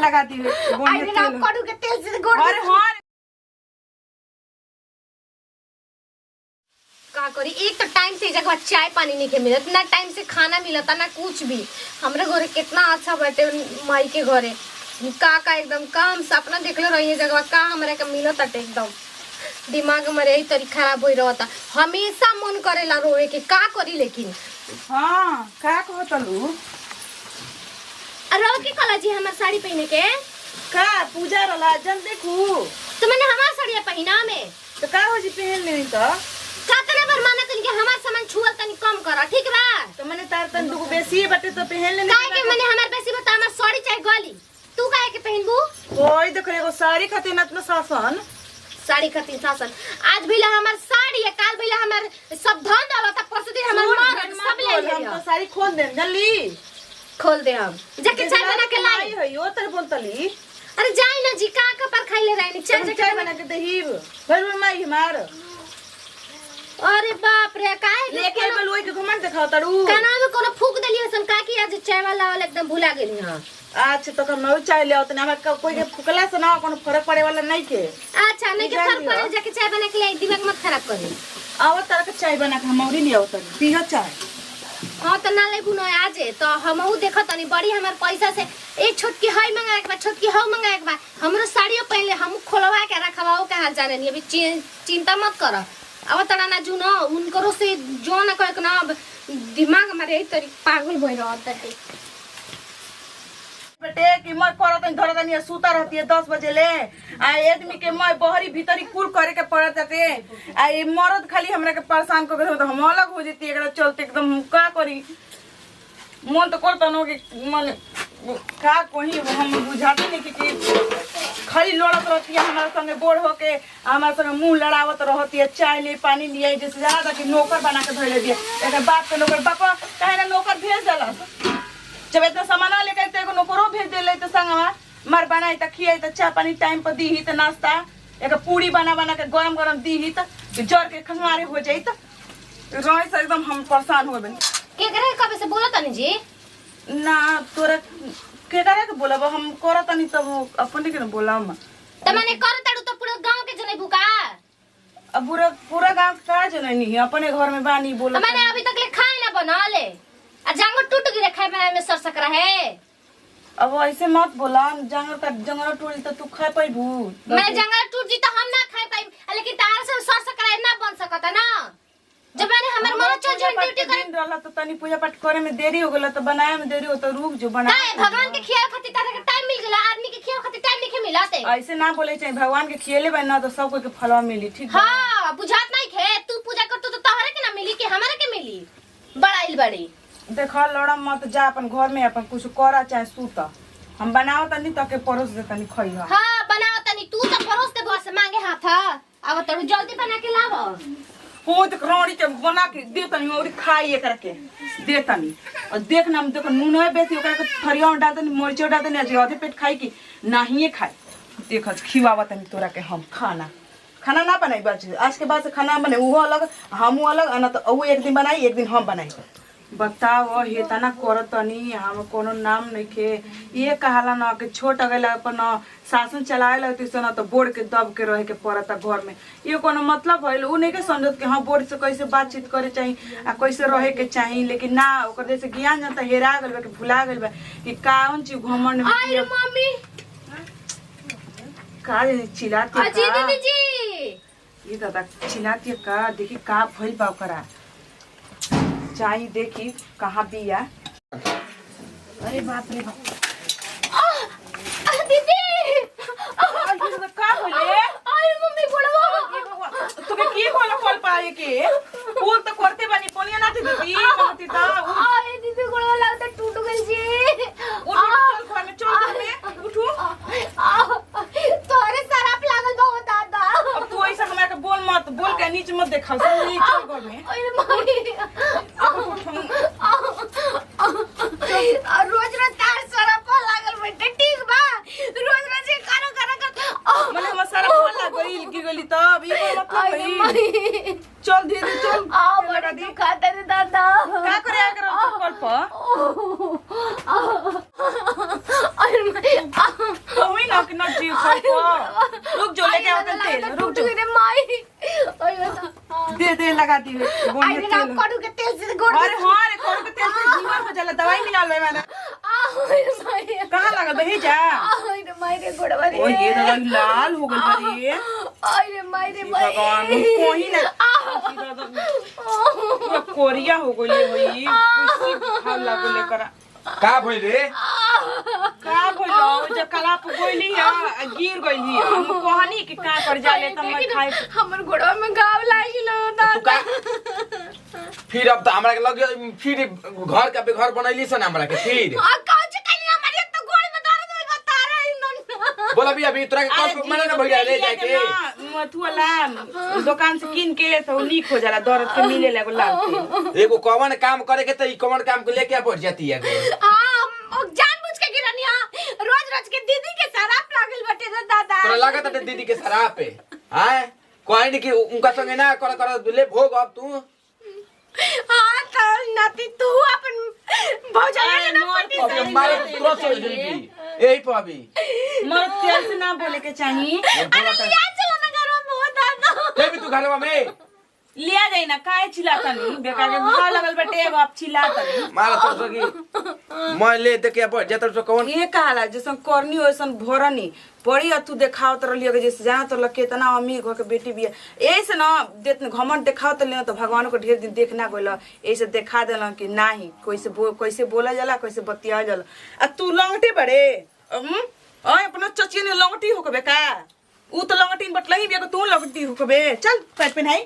लगा दी अरे ना कड़ू के तेल से गोड़ अरे हां का करी। एक तो टाइम से जगह चाय पानी नहीं के मिलत ना, टाइम से खाना मिलता ना कुछ भी। हमरे घरे कितना अच्छा बाटे माई के घरे का एकदम काम सपना देखले रही जगह का हमरा के मिलत अटे एकदम दिमाग में यही तरी खराब हो रहता। हमेशा मन करेला रोए के का करी लेकिन हां का कहतलू अरे की कला जी हमार साड़ी पहने के का पूजा रला जन देखू तो मैंने हमार साड़ी पहना में तो का हो जी पहन लेनी तो कातना बार माना तनी के हमार सामान छुअल तनी कम कर ठीक बा। तो मैंने तार तन दुगो बेसी बटे तो पहन लेनी काहे के मैंने हमार बेसी बता हमार साड़ी चाहे गली तू काहे के पहनबू कोई देख एगो साड़ी खातिर ना शासन साड़ी खातिर शासन आज भीला हमार साड़ी है काल भीला हमार सब धन दौलत परसों दिन हमार मार सब ले हम तो साड़ी खोल दे जल्दी खोल दे हम जाके चाय बना के लाई है यो तर बोलतली अरे जाई ना जी का पर खाइले रहनी चाय बना के दहीब भर माई हमार अरे बाप रे काहे लेके बलुई के घुमन दिखाओ तड़ू काना में कोनो फूक देलियो सन का की आज चाय वाला एकदम भुला गेली हां। अच्छा तो हम नौ चाय ले आवत ना कोई के फुकला से ना कोनो फर्क पड़े वाला नहीं के। अच्छा नहीं के फर्क पड़े जाके चाय बना के ले दिमाग मत खराब करी। आवत तरह के चाय बना के हम औरी ले आवत पीह चाय हां तो ना लेबू न आजे तो हमहू देखत तनी बड़ी हमार पैसा से एक छोटकी हई मंगाए के बा छोटकी हौ मंगाए के बा हमरो साड़ियो पहले हम खोलवा के रखवाओ के हाल जाने अभी चिंता मत कर। अब तना ना जुनो उनको से जो ना कहे ना दिमाग हमारे यही तरी पागल भई रहत है बेटे कि मैं करत धरत नहीं सुता रहती है 10 बजे ले आ आदमी के मैं बहरी भीतरी कुल करे के पड़त है आ ये मर्द खाली हमरा के परेशान कर के तो हम अलग हो जती एकरा चलते एकदम का करी मन तो करता न कि मन का कोही हम बुझाते नहीं कि खाली लड़त रहती है हमारे संगे बोर होके हमारे संगे मुंह लड़ावत रहती है चाय ले पानी लिए जैसे ज्यादा कि नौकर बना के धोले दिए एक बाप के नौकर पापा काहे ना नौकर भेज देला जब इतना सामान लेके तो एगो नौकरो भेज देले तो संगवा मार बनाई त खियाई त चाय पानी टाइम पर दी ही त नाश्ता एक पूरी बना बना के गरम गरम दी ही त जर के खंगारे हो जाई त रही से एकदम हम परेशान हो गए के करे कबे से बोला तनी जी ना तोरा के करे के बोलब हम करत नहीं तब अपने के बोलम त माने कर तड़ू तो पूरा गांव के जने बुका अब पूरा गांव का जने नहीं अपने घर में बानी बोला मैंने अभी तक ले खाए ना बना ले आ जांग टूट गिरे खाए बनाए में सर सकरा है। अब ऐसे मत बोला जंगल टूट तो तू खा पाइबू मैं जंगल टूट जी तो हम ना खाए पाई लेकिन तार से सर सकरा ना बन सकता ना जब मैंने हमार मरो चल ड्यूटी कर दिन रहला तो तनी पूजा पाठ करे में देरी हो गेला तो बनाए में देरी हो तो रुक जो बना भगवान के खियाल खातिर तारे के टाइम मिल गेला आदमी के खियाल खातिर टाइम नहीं मिलते ऐसे ना बोले चाहिए भगवान के खियले बन ना तो सब कोई के फलवा मिली ठीक हां बुझात नहीं खे तू पूजा कर तो तोहरे के ना मिली कि हमारे के मिली बड़ाइल बड़ी देखा लड़ा मत जा अपन घर में अपन कुछ करा चाहे सूता हम बनाओ तनी तके परोस दे तनी खई हां बनाओ तनी तू तो परोस दे बस मांगे हाथ अब तो जल्दी बना के लाओ हो तो रोड़ी के बना के दे तनी और खाई एकरा के दे तनी और देख ना हम देखो नून है बेसी ओकरा के थरिया में डाल तनी मिर्च डाल तनी आज आधे पेट खाई की नहीं खाई देख खिवावा तनी तोरा के हम खाना ना बनाई बच आज के बाद से खाना बने वो अलग हम अलग ना तो वो एक दिन बनाई एक दिन हम बनाई बताओ हे तना करत तनी हम कोनो नाम नहीं खे ये कहाला ना कि छोट अगला अपन शासन चलाए लगती से ना तो बोर्ड के दब के रहे के पड़ता घर में ये कोनो मतलब है उ नहीं के समझत कि हाँ बोर्ड से कैसे बातचीत करे चाहिए आ कैसे रहे के चाहिए लेकिन ना ओकर जैसे ज्ञान जनता हेरा गल बा कि भुला गल बा कि कौन चीज घमंड में अरे मम्मी का चिल्लाती है अजी दीदी जी ये दादा चिल्लाती है का देखी का भइल बा ओकरा चाहिए देखी कहाँ बिया अरे बाप रे बाप दीदी का होले अरे मम्मी बोलवा तोके की बोला कॉल पाए के फूल तो करते बानी कोनिया ना थी दीदी कहती ता अरे दीदी बोलवा लगता टूट गई जी चल घर में चल घर में उठो तोरे शराब लागल बा दादा अब तू ऐसा हमरा के बोल के नीचे मत देखा चल घर में अरे मम्मी रोज रोज तार शराब लागल बेटे ठीक बा रोज रोज करो मने हम सारा बोल गइल की गली तब ये मतलब है चल धीरे चल आ बड़ा दुखाता रे दादा का करे अगर कॉल पर अरे लगा दी गोड़ में अरे राम तेल करू के तेल से गोड़ अरे हां रे करू के तेल से जीवा हो जाला दवाई मिला ले मैंने माय कहां लगा बही जा रे माय रे गोड़वा रे ओ ये तो लाल हो गल बड़ी अरे माय रे भगवान कोही ना पूरा कोरिया हो गई होई कुछ खाव लागो लेकर का भइल रे का भइलो जब कला पे गोइली है गिर गइली हम कहनी कि का कर जाले त मैं खाए हमर गोड़वा में घाव लागिलो तू का फिर अब त हमरा के लग फिर घर का घर बनैली सन हमरा के फिर आ काज कनी हमर एक तो गोड़ में दर्द होई बता रही न बोला भी अभी तोरा के कौन मना ना भइल ले जाके मथुआला दुकान से किन के तो नीक हो जाला दर्द के मिले लागो लाल एगो कौन काम करे के त ई कौन काम को लेके बढ़ जाती है जानबूझ के गिरनिया रोज रोज के दीदी के शराब लागल बटे दादा तोरा लागत है दीदी के शराब पे हैं कोई नहीं कि उनका संगे ना कर ले भोग अब तू हां त नाती तू अपन भौजाई ना पटी अब मारे तुरंत चल जल्दी यही पे अभी मर तेल से ना बोले के चाहिए अरे लिया चलो ना घर में बहुत दादा भी तू घरवा में लिया जाई ना काहे चिल्लाता नहीं बेकार के भाव लगल बटे एगो आप चिल्लाता नहीं मारा तो सकी मैं ले दे के बढ़ जाता तो कौन ये कहाला जैसन करनी वैसन भरनी पड़ी तू देखाओ तो लियो जैसे जहाँ तो लगे इतना अमीर घर के बेटी भी है ऐसे ना देत घमंड देखाओ तो लियो तो भगवान को ढेर दिन देखना गइल ऐसे देखा देला कि नाही कैसे बोला जाला कैसे बतिया जाला आ तू लंगटे बड़े अपना चची ने लंगटी होकबे का ऊ तो लंगटी बटलही भी तू लंगटी होकबे चल पैर पहनाई